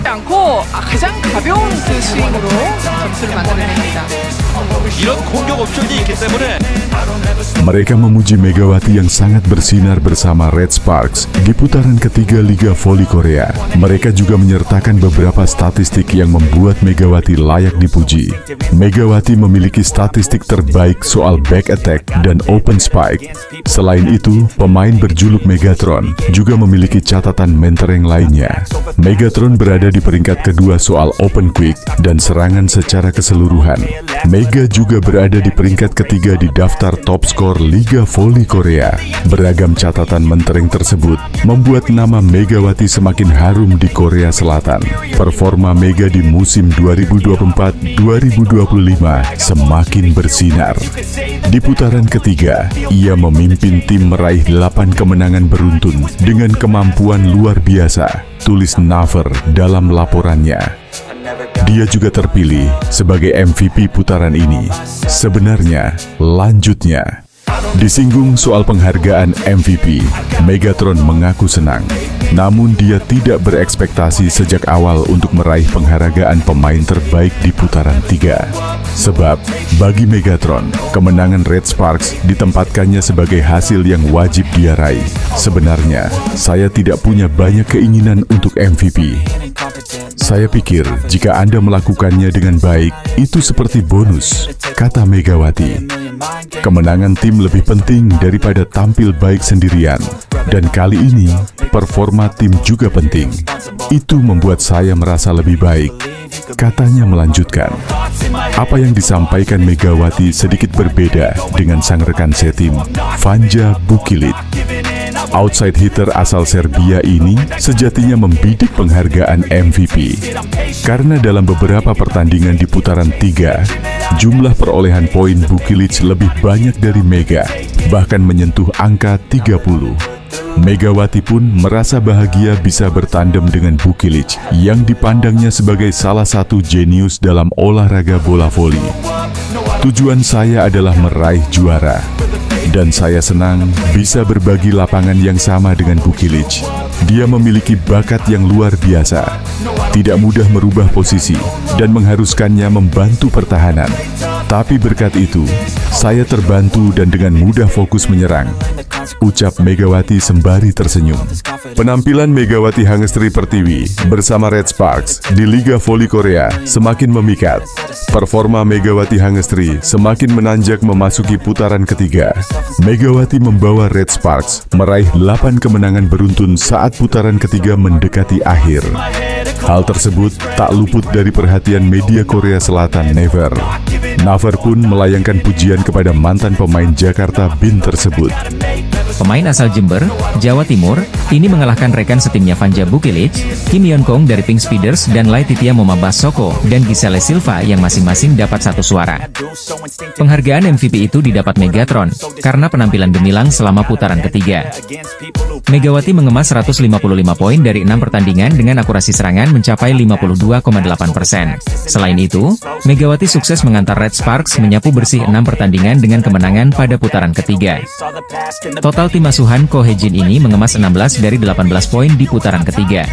않고 가장 가벼운 그 스윙으로 점수를 만들어냅니다. 이런 공격 옵션이 있기 때문에 Mereka memuji Megawati yang sangat bersinar bersama Red Sparks di putaran ketiga Liga Voli Korea. Mereka juga menyertakan beberapa statistik yang membuat Megawati layak dipuji. Megawati memiliki statistik terbaik soal back attack dan open spike. Selain itu, pemain berjuluk Megatron juga memiliki catatan mentereng lainnya. Megatron berada di peringkat kedua soal open quick dan serangan secara keseluruhan. Mega juga berada di peringkat ketiga di daftar top skor Liga Voli Korea. Beragam catatan mentereng tersebut membuat nama Megawati semakin harum di Korea Selatan. Performa Mega di musim 2024-2025 semakin bersinar. Di putaran ketiga, ia memimpin tim meraih 8 kemenangan beruntun dengan kemampuan luar biasa, tulis Naver dalam laporannya. Dia juga terpilih sebagai MVP putaran ini. Sebenarnya, lanjutnya. Disinggung soal penghargaan MVP, Megatron mengaku senang. Namun dia tidak berekspektasi sejak awal untuk meraih penghargaan pemain terbaik di putaran 3. Sebab, bagi Megatron, kemenangan Red Sparks ditempatkannya sebagai hasil yang wajib dia raih. Sebenarnya, saya tidak punya banyak keinginan untuk MVP. Saya pikir jika Anda melakukannya dengan baik, itu seperti bonus, kata Megawati. Kemenangan tim lebih penting daripada tampil baik sendirian. Dan kali ini, performa tim juga penting. Itu membuat saya merasa lebih baik, katanya melanjutkan. Apa yang disampaikan Megawati sedikit berbeda dengan sang rekan setim, Vanja Bukilic. Outside hitter asal Serbia ini sejatinya membidik penghargaan MVP. Karena dalam beberapa pertandingan di putaran 3, jumlah perolehan poin Bukilic lebih banyak dari Mega, bahkan menyentuh angka 30. Megawati pun merasa bahagia bisa bertandem dengan Bukilic yang dipandangnya sebagai salah satu jenius dalam olahraga bola voli. Tujuan saya adalah meraih juara. Dan saya senang bisa berbagi lapangan yang sama dengan Bukilic. Dia memiliki bakat yang luar biasa. Tidak mudah merubah posisi dan mengharuskannya membantu pertahanan. Tapi berkat itu, saya terbantu dan dengan mudah fokus menyerang, ucap Megawati sembari tersenyum. Penampilan Megawati Hangestri Pertiwi bersama Red Sparks di Liga Voli Korea semakin memikat. Performa Megawati Hangestri semakin menanjak memasuki putaran ketiga. Megawati membawa Red Sparks meraih 8 kemenangan beruntun saat putaran ketiga mendekati akhir. Hal tersebut tak luput dari perhatian media Korea Selatan Naver. Naver pun melayangkan pujian kepada mantan pemain Jakarta Bin tersebut. Pemain asal Jember, Jawa Timur, ini mengalahkan rekan setimnya Vanja Bukilic, Kim Yeon Kong dari Pink Speeders dan Laetitia Momabas Soko dan Giselle Silva yang masing-masing dapat 1 suara. Penghargaan MVP itu didapat Megatron karena penampilan gemilang selama putaran ketiga. Megawati mengemas 155 poin dari 6 pertandingan dengan akurasi serangan mencapai 52,8%. Selain itu, Megawati sukses mengantar Red Sparks menyapu bersih 6 pertandingan dengan kemenangan pada putaran ketiga. Total tim asuhan Ko Hye-jin ini mengemas 16 dari 18 poin di putaran ketiga.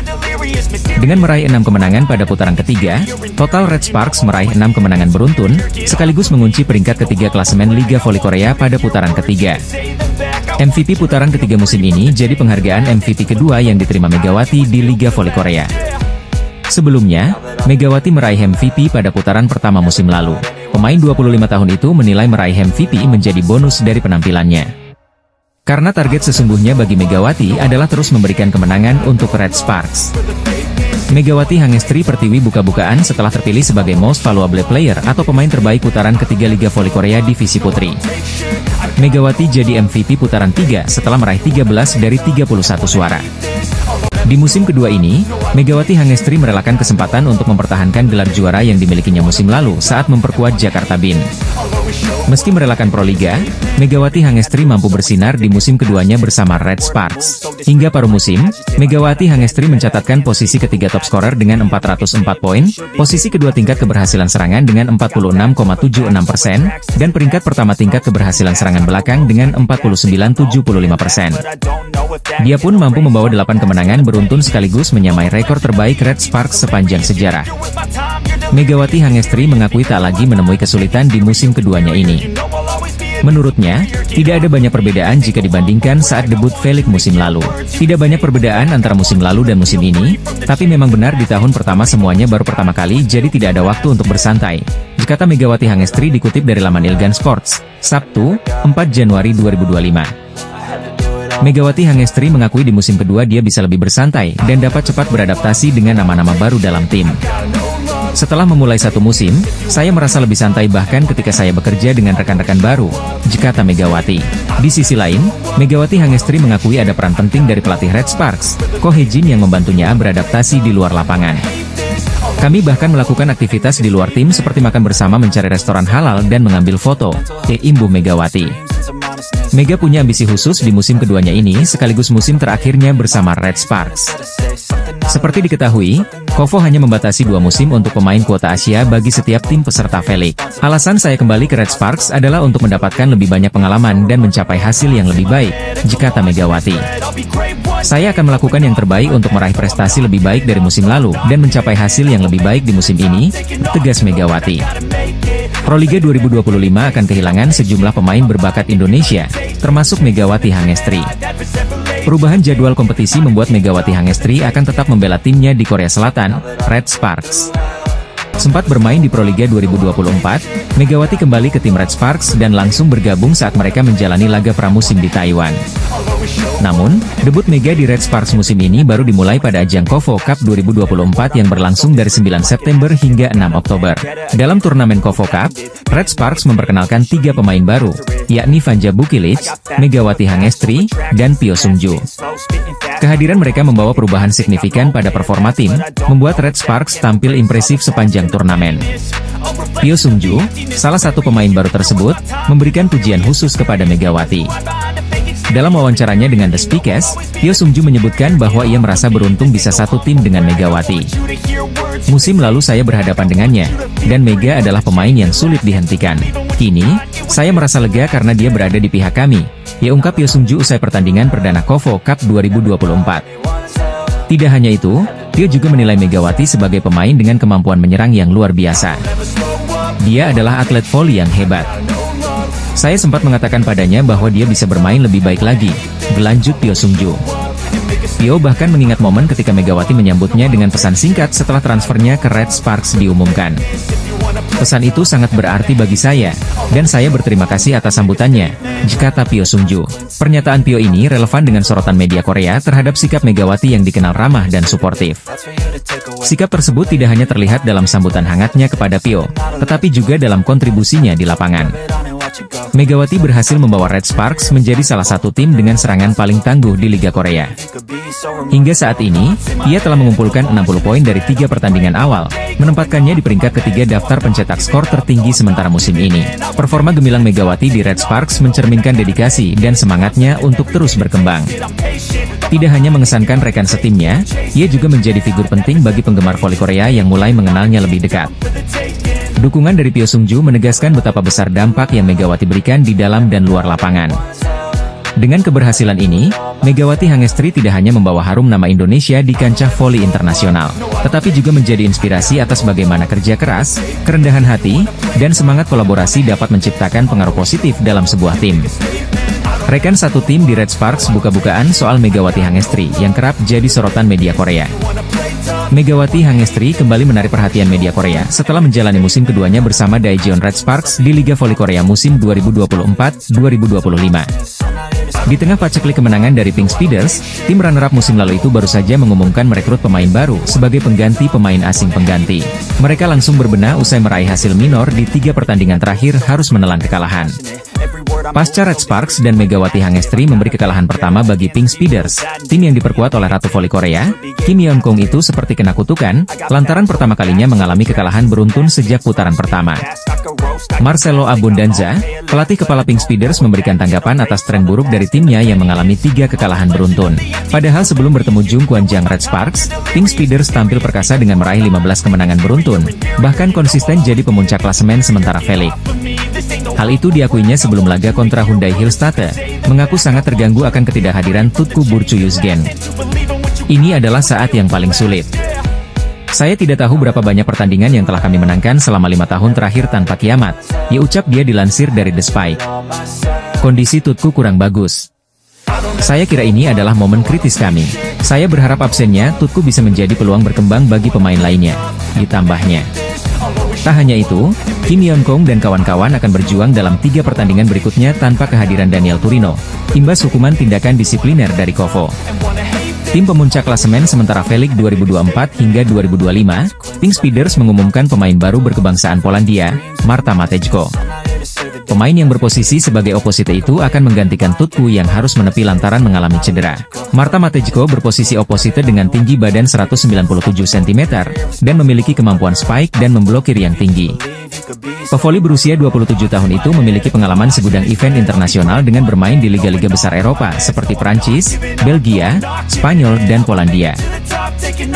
Dengan meraih 6 kemenangan pada putaran ketiga, total Red Sparks meraih 6 kemenangan beruntun, sekaligus mengunci peringkat ketiga klasemen Liga Voli Korea pada putaran ketiga. MVP putaran ketiga musim ini jadi penghargaan MVP kedua yang diterima Megawati di Liga Voli Korea. Sebelumnya, Megawati meraih MVP pada putaran pertama musim lalu. Pemain 25 tahun itu menilai meraih MVP menjadi bonus dari penampilannya. Karena target sesungguhnya bagi Megawati adalah terus memberikan kemenangan untuk Red Sparks. Megawati Hangestri Pertiwi buka-bukaan setelah terpilih sebagai Most Valuable Player atau pemain terbaik putaran ketiga Liga Voli Korea Divisi Putri. Megawati jadi MVP putaran 3 setelah meraih 13 dari 31 suara. Di musim kedua ini, Megawati Hangestri merelakan kesempatan untuk mempertahankan gelar juara yang dimilikinya musim lalu saat memperkuat Jakarta Bin. Meski merelakan Proliga, Megawati Hangestri mampu bersinar di musim keduanya bersama Red Sparks. Hingga paruh musim, Megawati Hangestri mencatatkan posisi ketiga top scorer dengan 404 poin, posisi kedua tingkat keberhasilan serangan dengan 46,76%, dan peringkat pertama tingkat keberhasilan serangan belakang dengan 49,75%. Dia pun mampu membawa 8 kemenangan beruntun sekaligus menyamai rekor terbaik Red Sparks sepanjang sejarah. Megawati Hangestri mengakui tak lagi menemui kesulitan di musim keduanya ini. Menurutnya, tidak ada banyak perbedaan jika dibandingkan saat debut Felix musim lalu. Tidak banyak perbedaan antara musim lalu dan musim ini, tapi memang benar di tahun pertama semuanya baru pertama kali jadi tidak ada waktu untuk bersantai. Kata Megawati Hangestri dikutip dari laman Ilgan Sports, Sabtu, 4 Januari 2025. Megawati Hangestri mengakui di musim kedua dia bisa lebih bersantai dan dapat cepat beradaptasi dengan nama-nama baru dalam tim. Setelah memulai satu musim, saya merasa lebih santai bahkan ketika saya bekerja dengan rekan-rekan baru, kata Megawati. Di sisi lain, Megawati Hangestri mengakui ada peran penting dari pelatih Red Sparks, Ko Hee-jin yang membantunya beradaptasi di luar lapangan. Kami bahkan melakukan aktivitas di luar tim seperti makan bersama, mencari restoran halal dan mengambil foto, imbuh Megawati. Mega punya ambisi khusus di musim keduanya ini sekaligus musim terakhirnya bersama Red Sparks. Seperti diketahui, Kovo hanya membatasi 2 musim untuk pemain kuota Asia bagi setiap tim peserta Felix. Alasan saya kembali ke Red Sparks adalah untuk mendapatkan lebih banyak pengalaman dan mencapai hasil yang lebih baik, kata Megawati. Saya akan melakukan yang terbaik untuk meraih prestasi lebih baik dari musim lalu dan mencapai hasil yang lebih baik di musim ini, tegas Megawati. Proliga 2025 akan kehilangan sejumlah pemain berbakat Indonesia, termasuk Megawati Hangestri. Perubahan jadwal kompetisi membuat Megawati Hangestri akan tetap membela timnya di Korea Selatan, Red Sparks. Sempat bermain di Proliga 2024, Megawati kembali ke tim Red Sparks dan langsung bergabung saat mereka menjalani laga pramusim di Taiwan. Namun, debut Mega di Red Sparks musim ini baru dimulai pada ajang Kovo Cup 2024 yang berlangsung dari 9 September hingga 6 Oktober. Dalam turnamen Kovo Cup, Red Sparks memperkenalkan 3 pemain baru, yakni Vanja Bukilic, Megawati Hangestri, dan Pyo Sungju. Kehadiran mereka membawa perubahan signifikan pada performa tim, membuat Red Sparks tampil impresif sepanjang turnamen. Pyo Sungju, salah satu pemain baru tersebut, memberikan pujian khusus kepada Megawati. Dalam wawancaranya dengan The Speakers, Pyo Sungju menyebutkan bahwa ia merasa beruntung bisa satu tim dengan Megawati. Musim lalu saya berhadapan dengannya, dan Mega adalah pemain yang sulit dihentikan. Kini, saya merasa lega karena dia berada di pihak kami, ungkap Pyo Sungju usai pertandingan perdana Kovo Cup 2024. Tidak hanya itu, Pyo juga menilai Megawati sebagai pemain dengan kemampuan menyerang yang luar biasa. Dia adalah atlet voli yang hebat. Saya sempat mengatakan padanya bahwa dia bisa bermain lebih baik lagi, berlanjut Pyo Sungju. Pyo bahkan mengingat momen ketika Megawati menyambutnya dengan pesan singkat setelah transfernya ke Red Sparks diumumkan. Pesan itu sangat berarti bagi saya, dan saya berterima kasih atas sambutannya, kata Pyo Sungju. Pernyataan Pyo ini relevan dengan sorotan media Korea terhadap sikap Megawati yang dikenal ramah dan suportif. Sikap tersebut tidak hanya terlihat dalam sambutan hangatnya kepada Pyo, tetapi juga dalam kontribusinya di lapangan. Megawati berhasil membawa Red Sparks menjadi salah satu tim dengan serangan paling tangguh di Liga Korea. Hingga saat ini, ia telah mengumpulkan 60 poin dari 3 pertandingan awal, menempatkannya di peringkat ketiga daftar pencetak skor tertinggi sementara musim ini. Performa gemilang Megawati di Red Sparks mencerminkan dedikasi dan semangatnya untuk terus berkembang. Tidak hanya mengesankan rekan setimnya, ia juga menjadi figur penting bagi penggemar voli Korea yang mulai mengenalnya lebih dekat. Dukungan dari Pyo Sungju menegaskan betapa besar dampak yang Megawati berikan di dalam dan luar lapangan. Dengan keberhasilan ini, Megawati Hangestri tidak hanya membawa harum nama Indonesia di kancah voli internasional, tetapi juga menjadi inspirasi atas bagaimana kerja keras, kerendahan hati, dan semangat kolaborasi dapat menciptakan pengaruh positif dalam sebuah tim. Rekan satu tim di Red Sparks buka-bukaan soal Megawati Hangestri yang kerap jadi sorotan media Korea. Megawati Hangestri kembali menarik perhatian media Korea setelah menjalani musim keduanya bersama Daejeon Red Sparks di Liga Voli Korea musim 2024-2025. Di tengah paceklik kemenangan dari Pink Speeders, tim runner-up musim lalu itu baru saja mengumumkan merekrut pemain baru sebagai pengganti pemain asing pengganti. Mereka langsung berbenah usai meraih hasil minor di 3 pertandingan terakhir harus menelan kekalahan. Pasca Red Sparks dan Megawati Hangestri memberi kekalahan pertama bagi Pink Speeders, tim yang diperkuat oleh Ratu Voli Korea, Kim Yeon Kong itu seperti kena kutukan, lantaran pertama kalinya mengalami kekalahan beruntun sejak putaran pertama. Marcelo Abundanza, pelatih kepala Pink Speeders, memberikan tanggapan atas tren buruk dari timnya yang mengalami 3 kekalahan beruntun. Padahal sebelum bertemu Jung Kwanjang Red Sparks, Pink Speeders tampil perkasa dengan meraih 15 kemenangan beruntun, bahkan konsisten jadi pemuncak klasemen sementara Felix. Hal itu diakuinya sebelum laga kontra Hyundai Hillstate, mengaku sangat terganggu akan ketidakhadiran Tutku Burcu-Yuzgen. Ini adalah saat yang paling sulit. Saya tidak tahu berapa banyak pertandingan yang telah kami menangkan selama 5 tahun terakhir tanpa kiamat, ya ucap dia dilansir dari The Spike. Kondisi Tutku kurang bagus. Saya kira ini adalah momen kritis kami. Saya berharap absennya Tutku bisa menjadi peluang berkembang bagi pemain lainnya, ditambahnya. Tak hanya itu, Kim Yeon Kong dan kawan-kawan akan berjuang dalam 3 pertandingan berikutnya tanpa kehadiran Daniel Turino, imbas hukuman tindakan disipliner dari Kovo. Tim pemuncak klasemen sementara Felix 2024 hingga 2025, Pink Speeders mengumumkan pemain baru berkebangsaan Polandia, Marta Matejko. Pemain yang berposisi sebagai oposite itu akan menggantikan Tutku yang harus menepi lantaran mengalami cedera. Marta Matejko berposisi oposite dengan tinggi badan 197 cm, dan memiliki kemampuan spike dan memblokir yang tinggi. Pevoli berusia 27 tahun itu memiliki pengalaman segudang event internasional dengan bermain di liga-liga besar Eropa seperti Prancis, Belgia, Spanyol, dan Polandia.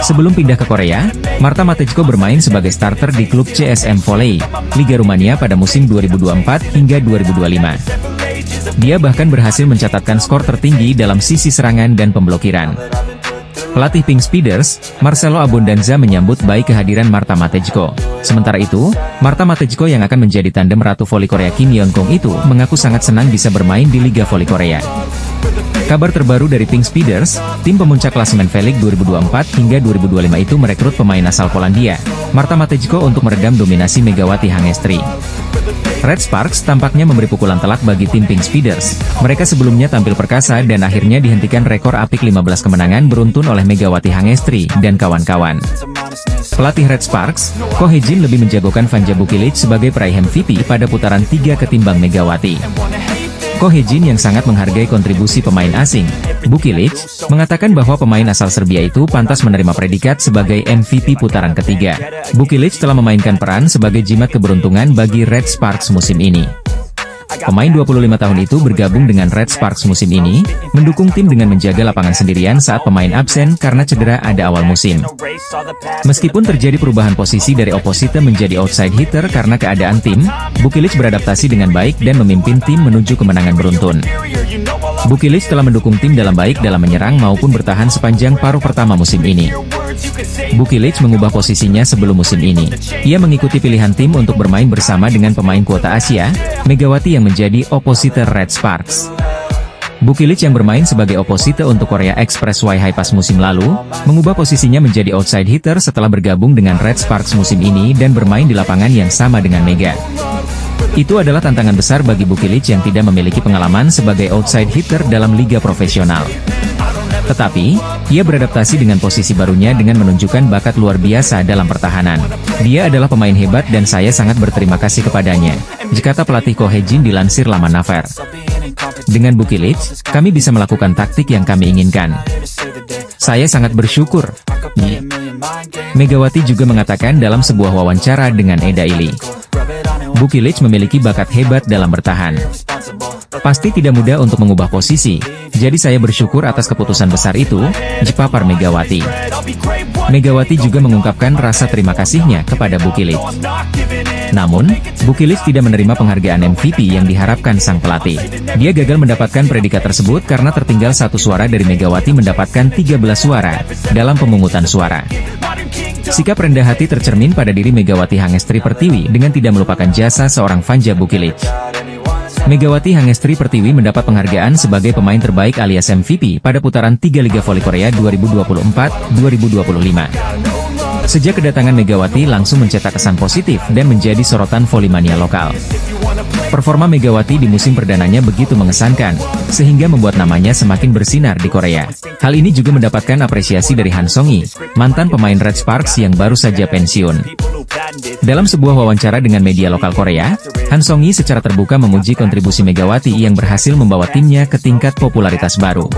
Sebelum pindah ke Korea, Marta Matejko bermain sebagai starter di klub CSM Volley, Liga Rumania pada musim 2024 hingga 2025. Dia bahkan berhasil mencatatkan skor tertinggi dalam sisi serangan dan pemblokiran. Pelatih Pink Speeders, Marcelo Abundanza menyambut baik kehadiran Marta Matejko. Sementara itu, Marta Matejko yang akan menjadi tandem Ratu Voli Korea Kim Yeon Kong itu mengaku sangat senang bisa bermain di Liga Voli Korea. Kabar terbaru dari Pink Speeders, tim pemuncak klasemen Felix 2024 hingga 2025 itu merekrut pemain asal Polandia, Marta Matejko, untuk meredam dominasi Megawati Hangestri. Red Sparks tampaknya memberi pukulan telak bagi tim Pink Speeders. Mereka sebelumnya tampil perkasa dan akhirnya dihentikan rekor apik 15 kemenangan beruntun oleh Megawati Hangestri dan kawan-kawan. Pelatih Red Sparks, Ko Hye-jin, lebih menjagokan Vanja Bukilic sebagai peraih MVP pada putaran 3 ketimbang Megawati. Ko Hye-jin yang sangat menghargai kontribusi pemain asing, Bukilic, mengatakan bahwa pemain asal Serbia itu pantas menerima predikat sebagai MVP putaran ketiga. Bukilic telah memainkan peran sebagai jimat keberuntungan bagi Red Sparks musim ini. Pemain 25 tahun itu bergabung dengan Red Sparks musim ini, mendukung tim dengan menjaga lapangan sendirian saat pemain absen karena cedera ada awal musim. Meskipun terjadi perubahan posisi dari oposite menjadi outside hitter karena keadaan tim, Bukilic beradaptasi dengan baik dan memimpin tim menuju kemenangan beruntun. Bukilic telah mendukung tim dalam baik dalam menyerang maupun bertahan sepanjang paruh pertama musim ini. Bukilic mengubah posisinya sebelum musim ini. Ia mengikuti pilihan tim untuk bermain bersama dengan pemain kuota Asia, Megawati, yang menjadi oposite Red Sparks. Bukilic yang bermain sebagai oposite untuk Korea Express Hypas musim lalu, mengubah posisinya menjadi outside hitter setelah bergabung dengan Red Sparks musim ini dan bermain di lapangan yang sama dengan Mega. Itu adalah tantangan besar bagi Bukilic yang tidak memiliki pengalaman sebagai outside hitter dalam liga profesional. Tetapi, ia beradaptasi dengan posisi barunya dengan menunjukkan bakat luar biasa dalam pertahanan. Dia adalah pemain hebat dan saya sangat berterima kasih kepadanya, kata pelatih Ko Hye-jin dilansir Laman Naver. Dengan Bukilic, kami bisa melakukan taktik yang kami inginkan. Saya sangat bersyukur. Megawati juga mengatakan dalam sebuah wawancara dengan Eda Ili. Bukilic memiliki bakat hebat dalam bertahan. Pasti tidak mudah untuk mengubah posisi, jadi saya bersyukur atas keputusan besar itu, jepapar Megawati. Megawati juga mengungkapkan rasa terima kasihnya kepada Bukilic. Namun, Bukilic tidak menerima penghargaan MVP yang diharapkan sang pelatih. Dia gagal mendapatkan predikat tersebut karena tertinggal 1 suara dari Megawati mendapatkan 13 suara dalam pemungutan suara. Sikap rendah hati tercermin pada diri Megawati Hangestri Pertiwi dengan tidak melupakan jasa seorang Vanja Bukilic. Megawati Hangestri Pertiwi mendapat penghargaan sebagai pemain terbaik alias MVP pada putaran 3 Liga Voli Korea 2024-2025. Sejak kedatangan Megawati langsung mencetak kesan positif dan menjadi sorotan volimania lokal. Performa Megawati di musim perdananya begitu mengesankan, sehingga membuat namanya semakin bersinar di Korea. Hal ini juga mendapatkan apresiasi dari Han Song-yi, mantan pemain Red Sparks yang baru saja pensiun. Dalam sebuah wawancara dengan media lokal Korea, Han Song-yi secara terbuka memuji kontribusi Megawati yang berhasil membawa timnya ke tingkat popularitas baru.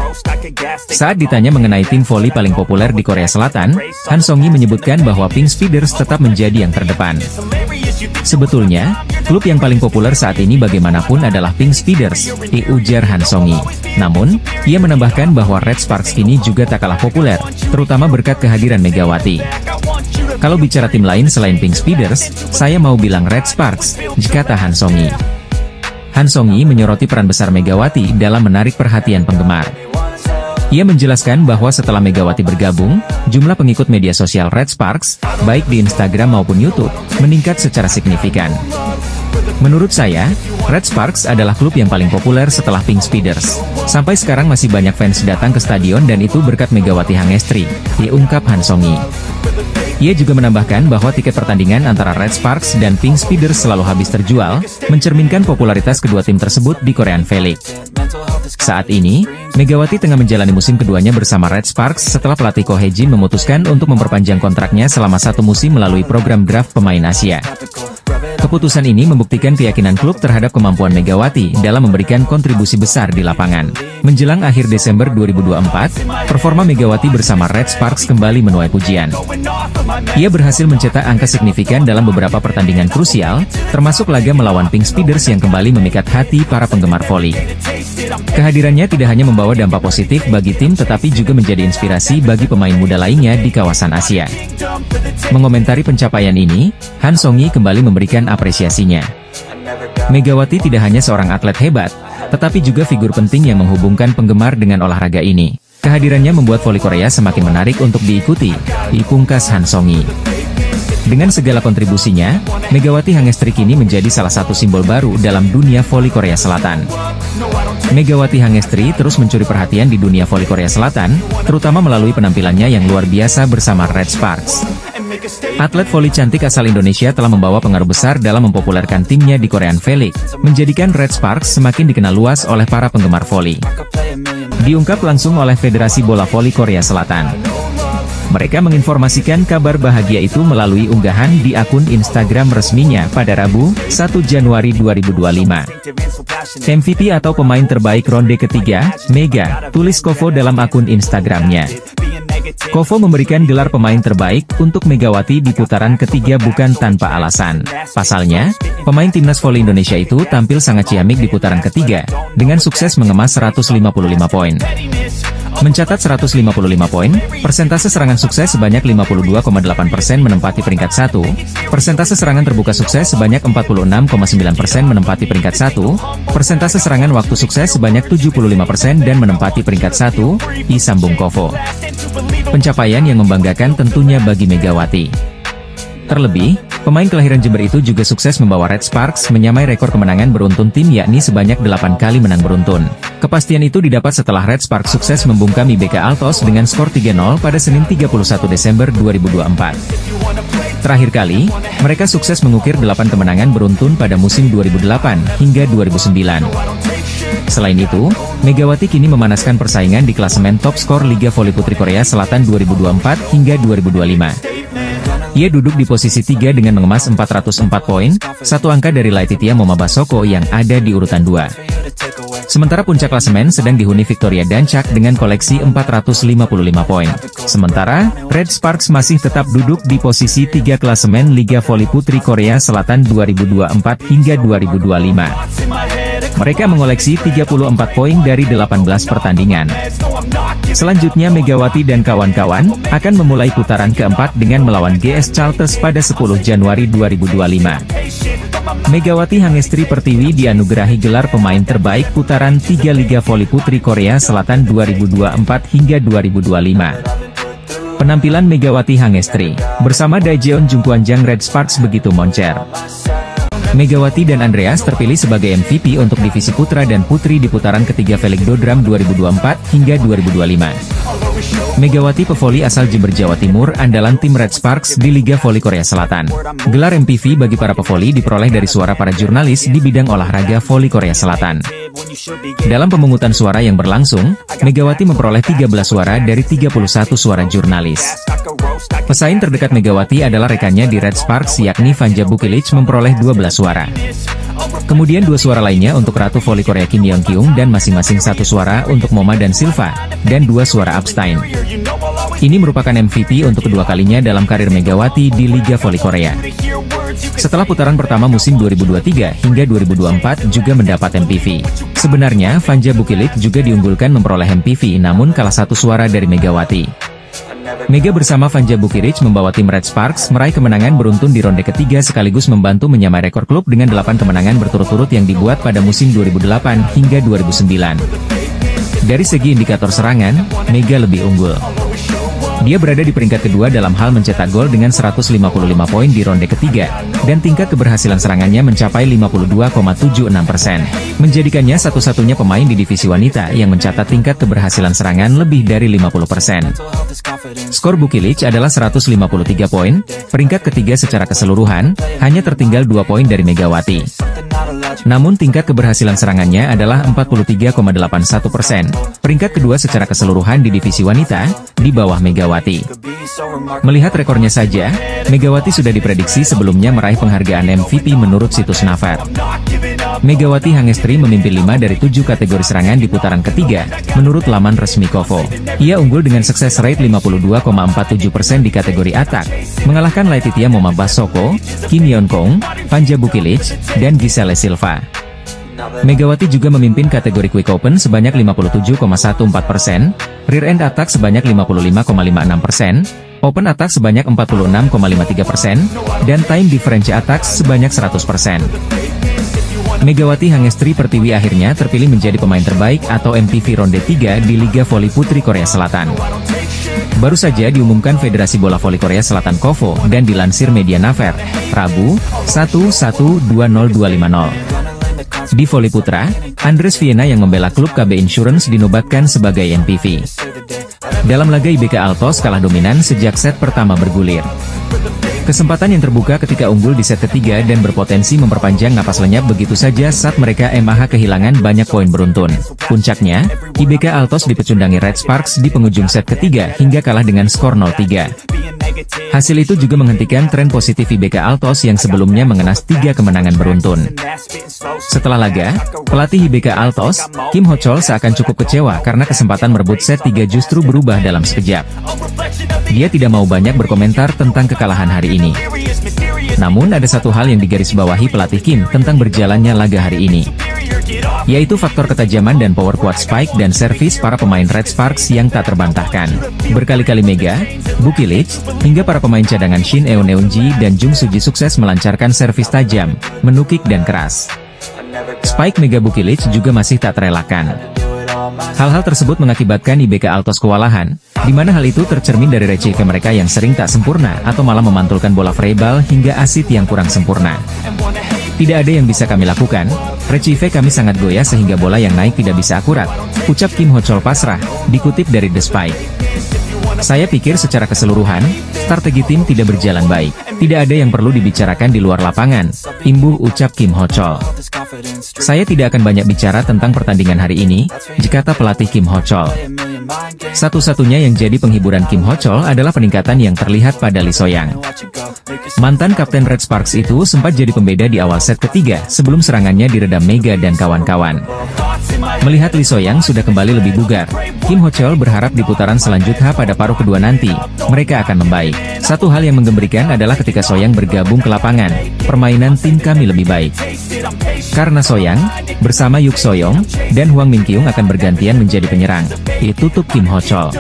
Saat ditanya mengenai tim voli paling populer di Korea Selatan, Han Song-yi menyebutkan bahwa Pink Speeders tetap menjadi yang terdepan. Sebetulnya, klub yang paling populer saat ini bagaimanapun adalah Pink Speeders, ujar Han Song-yi. Namun, ia menambahkan bahwa Red Sparks kini juga tak kalah populer, terutama berkat kehadiran Megawati. Kalau bicara tim lain selain Pink Speeders, saya mau bilang Red Sparks, kata Han Song-yi. Han Song-yi menyoroti peran besar Megawati dalam menarik perhatian penggemar. Ia menjelaskan bahwa setelah Megawati bergabung, jumlah pengikut media sosial Red Sparks, baik di Instagram maupun YouTube, meningkat secara signifikan. Menurut saya, Red Sparks adalah klub yang paling populer setelah Pink Speeders. Sampai sekarang masih banyak fans datang ke stadion dan itu berkat Megawati Hangestri, ungkap Han Song-yi. Ia juga menambahkan bahwa tiket pertandingan antara Red Sparks dan Pink Speeders selalu habis terjual, mencerminkan popularitas kedua tim tersebut di Korean V-League. Saat ini, Megawati tengah menjalani musim keduanya bersama Red Sparks setelah pelatih Ko Hae-jin memutuskan untuk memperpanjang kontraknya selama 1 musim melalui program draft pemain Asia. Keputusan ini membuktikan keyakinan klub terhadap kemampuan Megawati dalam memberikan kontribusi besar di lapangan. Menjelang akhir Desember 2024, performa Megawati bersama Red Sparks kembali menuai pujian. Ia berhasil mencetak angka signifikan dalam beberapa pertandingan krusial, termasuk laga melawan Pink Speeders yang kembali memikat hati para penggemar voli. Kehadirannya tidak hanya membawa dampak positif bagi tim tetapi juga menjadi inspirasi bagi pemain muda lainnya di kawasan Asia. Mengomentari pencapaian ini, Han Song-yi kembali memberikan apresiasinya. Megawati tidak hanya seorang atlet hebat, tetapi juga figur penting yang menghubungkan penggemar dengan olahraga ini. Kehadirannya membuat voli Korea semakin menarik untuk diikuti, pungkas Han Song-yi. Dengan segala kontribusinya, Megawati Hangestri kini menjadi salah satu simbol baru dalam dunia voli Korea Selatan. Megawati Hangestri terus mencuri perhatian di dunia voli Korea Selatan, terutama melalui penampilannya yang luar biasa bersama Red Sparks. Atlet voli cantik asal Indonesia telah membawa pengaruh besar dalam mempopulerkan timnya di Korean V-League, menjadikan Red Sparks semakin dikenal luas oleh para penggemar voli. Diungkap langsung oleh Federasi Bola Voli Korea Selatan. Mereka menginformasikan kabar bahagia itu melalui unggahan di akun Instagram resminya pada Rabu, 1 Januari 2025. MVP atau pemain terbaik ronde ketiga, Mega, tulis Kovo dalam akun Instagramnya. Kovo memberikan gelar pemain terbaik untuk Megawati di putaran ketiga bukan tanpa alasan. Pasalnya, pemain timnas voli Indonesia itu tampil sangat ciamik di putaran ketiga, dengan sukses mengemas 155 poin. Mencatat 155 poin, persentase serangan sukses sebanyak 52,8% menempati peringkat 1, persentase serangan terbuka sukses sebanyak 46,9% menempati peringkat 1, persentase serangan waktu sukses sebanyak 75% dan menempati peringkat 1, sambung Kovo. Pencapaian yang membanggakan tentunya bagi Megawati. Terlebih, pemain kelahiran Jember itu juga sukses membawa Red Sparks menyamai rekor kemenangan beruntun tim yakni sebanyak 8 kali menang beruntun. Kepastian itu didapat setelah Red Sparks sukses membungkami BK Altos dengan skor 3-0 pada Senin 31 Desember 2024. Terakhir kali, mereka sukses mengukir 8 kemenangan beruntun pada musim 2008 hingga 2009. Selain itu, Megawati kini memanaskan persaingan di klasemen top skor Liga Voli Putri Korea Selatan 2024 hingga 2025. Ia duduk di posisi 3 dengan mengemas 404 poin, satu angka dari Laetitia Momabasoko yang ada di urutan 2. Sementara puncak klasemen sedang dihuni Victoria Dancak dengan koleksi 455 poin. Sementara, Red Sparks masih tetap duduk di posisi 3 klasemen Liga Voli Putri Korea Selatan 2024 hingga 2025. Mereka mengoleksi 34 poin dari 18 pertandingan. Selanjutnya Megawati dan kawan-kawan akan memulai putaran keempat dengan melawan GS Charters pada 10 Januari 2025. Megawati Hangestri Pertiwi dianugerahi gelar pemain terbaik putaran 3 Liga Voli Putri Korea Selatan 2024 hingga 2025. Penampilan Megawati Hangestri bersama Daejeon Jungkwanjang Red Sparks begitu moncer. Megawati dan Andreas terpilih sebagai MVP untuk divisi putra dan putri di putaran ketiga V-League Dodram 2024 hingga 2025. Megawati pevoli asal Jember Jawa Timur andalan tim Red Sparks di Liga Voli Korea Selatan. Gelar MVP bagi para pevoli diperoleh dari suara para jurnalis di bidang olahraga voli Korea Selatan. Dalam pemungutan suara yang berlangsung, Megawati memperoleh 13 suara dari 31 suara jurnalis. Pesaing terdekat Megawati adalah rekannya di Red Sparks yakni Vanja Bukilic memperoleh 12 suara. Kemudian 2 suara lainnya untuk Ratu Voli Korea Kim Yeon Kyung dan masing-masing 1 suara untuk Moma dan Silva, dan 2 suara abstain. Ini merupakan MVP untuk kedua kalinya dalam karir Megawati di Liga Voli Korea. Setelah putaran pertama musim 2023 hingga 2024 juga mendapat MPV. Sebenarnya Vanja Bukilic juga diunggulkan memperoleh MPV namun kalah 1 suara dari Megawati. Mega bersama Vanja Bukilic membawa tim Red Sparks meraih kemenangan beruntun di ronde ketiga sekaligus membantu menyamai rekor klub dengan 8 kemenangan berturut-turut yang dibuat pada musim 2008 hingga 2009. Dari segi indikator serangan, Mega lebih unggul. Dia berada di peringkat kedua dalam hal mencetak gol dengan 155 poin di ronde ketiga, dan tingkat keberhasilan serangannya mencapai 52,76%. Menjadikannya satu-satunya pemain di divisi wanita yang mencatat tingkat keberhasilan serangan lebih dari 50%. Skor Bukilic adalah 153 poin, peringkat ketiga secara keseluruhan, hanya tertinggal 2 poin dari Megawati. Namun tingkat keberhasilan serangannya adalah 43,81%, peringkat kedua secara keseluruhan di divisi wanita, di bawah Megawati. Melihat rekornya saja, Megawati sudah diprediksi sebelumnya meraih penghargaan MVP menurut situs Naver. Megawati Hangestri memimpin 5 dari 7 kategori serangan di putaran ketiga, menurut laman resmi Kovo. Ia unggul dengan sukses rate 52,47% di kategori atak, mengalahkan Laetitia Momabasoko, Kim Yeon Kong, Vanja Bukilic, dan Giselle Silva. Megawati juga memimpin kategori Quick Open sebanyak 57,14%, Rear End Attack sebanyak 55,56%, Open Attack sebanyak 46,53%, dan Time Difference Attack sebanyak 100%. Megawati Hangestri Pertiwi akhirnya terpilih menjadi pemain terbaik atau MPV ronde 3 di Liga Voli Putri Korea Selatan. Baru saja diumumkan Federasi Bola Voli Korea Selatan Kovo dan dilansir media Naver, Rabu, 1/1/20250. Di voli putra, Andres Viena yang membela klub KB Insurance dinobatkan sebagai MPV. Dalam laga IBK Altos kalah dominan sejak set pertama bergulir. Kesempatan yang terbuka ketika unggul di set ketiga dan berpotensi memperpanjang napas lenyap begitu saja saat mereka MAH kehilangan banyak poin beruntun. Puncaknya, IBK Altos dipecundangi Red Sparks di penghujung set ketiga hingga kalah dengan skor 0-3. Hasil itu juga menghentikan tren positif IBK Altos yang sebelumnya mengenas 3 kemenangan beruntun. Setelah laga, pelatih IBK Altos, Kim Ho-chol seakan cukup kecewa karena kesempatan merebut set 3 justru berubah dalam sekejap. Dia tidak mau banyak berkomentar tentang kekalahan hari ini. Namun ada satu hal yang digarisbawahi pelatih Kim tentang berjalannya laga hari ini, yaitu faktor ketajaman dan power quad spike dan servis para pemain Red Sparks yang tak terbantahkan. Berkali-kali Mega, Bukilic, hingga para pemain cadangan Shin Eun-ji dan Jung Suji sukses melancarkan servis tajam, menukik dan keras. Spike Mega Bukilic juga masih tak terelakkan. Hal-hal tersebut mengakibatkan IBK Altos kewalahan, di mana hal itu tercermin dari recife mereka yang sering tak sempurna atau malah memantulkan bola freeball hingga asit yang kurang sempurna. Tidak ada yang bisa kami lakukan, recife kami sangat goyah sehingga bola yang naik tidak bisa akurat, ucap Kim Ho-chol pasrah, dikutip dari The Spike. Saya pikir secara keseluruhan, strategi tim tidak berjalan baik. Tidak ada yang perlu dibicarakan di luar lapangan, imbuh ucap Kim Ho-chol. Saya tidak akan banyak bicara tentang pertandingan hari ini, kata pelatih Kim Ho-chol. Satu-satunya yang jadi penghiburan Kim Ho-chol adalah peningkatan yang terlihat pada Lee So-young. Mantan kapten Red Sparks itu sempat jadi pembeda di awal set ketiga sebelum serangannya diredam Mega dan kawan-kawan. Melihat Lee So-young sudah kembali lebih bugar, Kim Ho-chol berharap di putaran selanjutnya pada paruh kedua nanti, mereka akan membaik. Satu hal yang menggembirakan adalah ketika So-young bergabung ke lapangan, permainan tim kami lebih baik. Karena So-young, bersama Yuk So-young, dan Hwang Min-kyung akan bergantian menjadi penyerang, tutup Kim Ho-chol.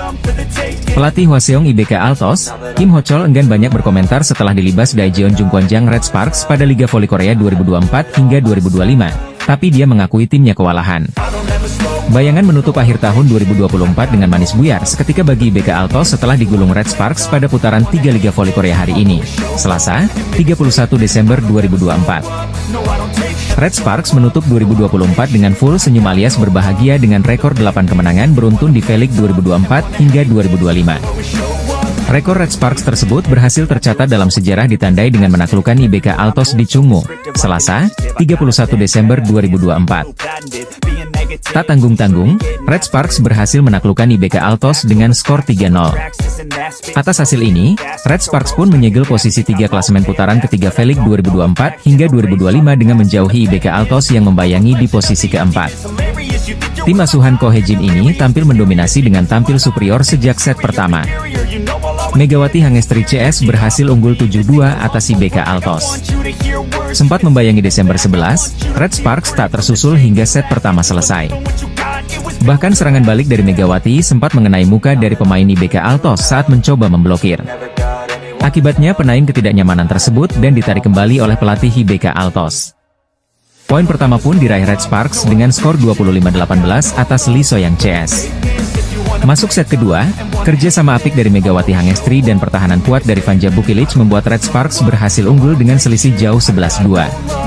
Pelatih Hwaseong IBK Altos, Kim Ho-chol enggan banyak berkomentar setelah dilibas Daejeon Jungkwonjang Red Sparks pada Liga Voli Korea 2024 hingga 2025, tapi dia mengakui timnya kewalahan. Bayangan menutup akhir tahun 2024 dengan manis buyar seketika bagi IBK Altos setelah digulung Red Sparks pada putaran 3 Liga Voli Korea hari ini, Selasa, 31 Desember 2024. Red Sparks menutup 2024 dengan full senyum alias berbahagia dengan rekor 8 kemenangan beruntun di V-League 2024 hingga 2025. Rekor Red Sparks tersebut berhasil tercatat dalam sejarah ditandai dengan menaklukkan IBK Altos di Chungmu, Selasa, 31 Desember 2024. Tak tanggung-tanggung, Red Sparks berhasil menaklukkan IBK Altos dengan skor 3-0. Atas hasil ini, Red Sparks pun menyegel posisi 3 klasemen putaran ketiga V-League 2024 hingga 2025 dengan menjauhi IBK Altos yang membayangi di posisi keempat. Tim asuhan Ko Hye-jin ini tampil mendominasi dengan tampil superior sejak set pertama. Megawati Hangestri CS berhasil unggul 7-2 atas IBK Altos. Sempat membayangi Desember 11, Red Sparks tak tersusul hingga set pertama selesai. Bahkan serangan balik dari Megawati sempat mengenai muka dari pemain IBK Altos saat mencoba memblokir. Akibatnya penaing ketidaknyamanan tersebut dan ditarik kembali oleh pelatih IBK Altos. Poin pertama pun diraih Red Sparks dengan skor 25-18 atas Lee Soyang CS. Masuk set kedua, kerja sama apik dari Megawati Hangestri dan pertahanan kuat dari Vanja Bukilic membuat Red Sparks berhasil unggul dengan selisih jauh 11-2.